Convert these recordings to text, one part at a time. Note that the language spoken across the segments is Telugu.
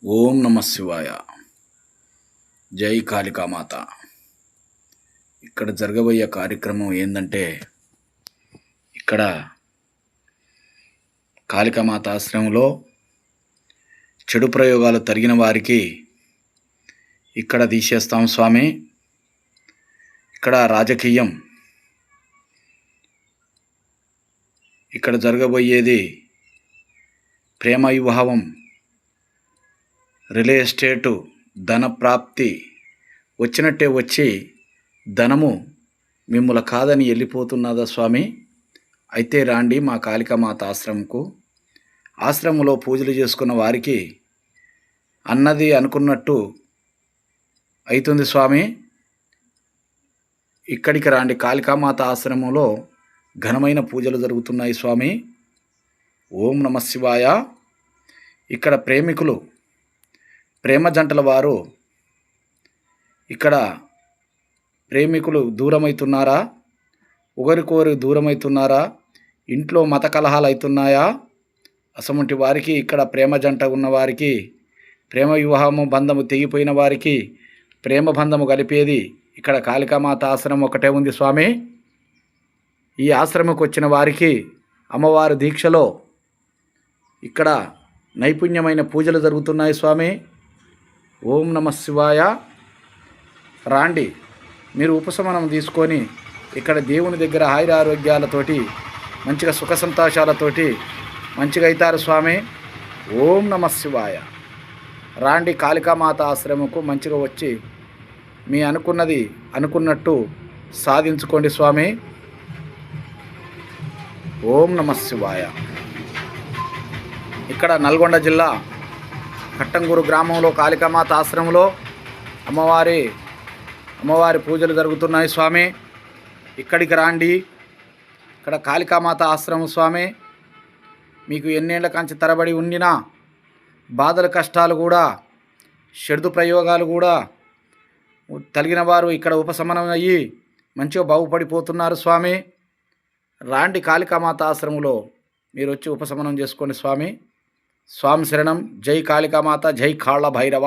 ఓం నమ శివాయ. జై కాళికామాత. ఇక్కడ జరగబోయే కార్యక్రమం ఏంటంటే, ఇక్కడ కాళికామాత ఆశ్రమంలో చెడు ప్రయోగాలు జరిగిన వారికి ఇక్కడ తీసేస్తాం స్వామి. ఇక్కడ రాజకీయం, ఇక్కడ జరగబోయేది ప్రేమ వివాహం, రియల్ ఎస్టేటు, ధన ప్రాప్తి, వచ్చినట్టే వచ్చి ధనము మిమ్మల్ని కాదని వెళ్ళిపోతున్నదా స్వామి? అయితే రాండి మా కాళికామాత ఆశ్రమంకు. ఆశ్రమంలో పూజలు చేసుకున్న వారికి అన్నది అనుకున్నట్టు అవుతుంది స్వామి. ఇక్కడికి రాండి. కాళికామాత ఆశ్రమంలో ఘనమైన పూజలు జరుగుతున్నాయి స్వామి. ఓం నమ శివాయ. ఇక్కడ ప్రేమికులు, ప్రేమ జంటల వారు, ఇక్కడ ప్రేమికులు దూరమవుతున్నారా? ఒకరికొకరు దూరమవుతున్నారా? ఇంట్లో మత కలహాలు అవుతున్నాయా? అసమంటి వారికి, ఇక్కడ ప్రేమ జంట ఉన్నవారికి, ప్రేమ వివాహము బంధము తెగిపోయిన వారికి ప్రేమ బంధము కలిపేది ఇక్కడ కాళికామాత ఆశ్రమం ఒకటే ఉంది స్వామి. ఈ ఆశ్రమంకి వచ్చిన వారికి అమ్మవారి దీక్షలో ఇక్కడ నైపుణ్యమైన పూజలు జరుగుతున్నాయి స్వామి. ఓం నమ శివాయ. రాండి, మీరు ఉపశమనం తీసుకొని ఇక్కడ దేవుని దగ్గర ఆయురారోగ్యాలతోటి మంచిగా సుఖ సంతోషాలతోటి మంచిగా అవుతారు స్వామి. ఓం నమ శివాయ. రాండి కాళికామాత ఆశ్రమంకు, మంచిగా వచ్చి మీ అనుకున్నది అనుకున్నట్టు సాధించుకోండి స్వామి. ఓం నమ శివాయ. ఇక్కడ నల్గొండ జిల్లా కట్టంగూరు గ్రామంలో కాళికామాత ఆశ్రమంలో అమ్మవారి పూజలు జరుగుతున్నాయి స్వామి. ఇక్కడికి రాండి. ఇక్కడ కాళికామాత ఆశ్రమం స్వామి. మీకు ఎన్నేళ్ల కంచి తరబడి ఉండిన బాధల కష్టాలు కూడా, షెడ్దు ప్రయోగాలు కూడా తగిన వారు ఇక్కడ ఉపశమనం అయ్యి మంచిగా బాగుపడిపోతున్నారు స్వామి. రాండి కాళికామాత ఆశ్రమంలో మీరు వచ్చి ఉపశమనం చేసుకోండి స్వామి. స్వామి శరణం. జై కాళికామాత, జై కాళ్ళ భైరవ.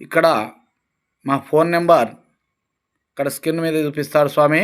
ఇక్కడ మా ఫోన్ నెంబర్ ఇక్కడ స్క్రీన్ మీద చూపిస్తారు స్వామి.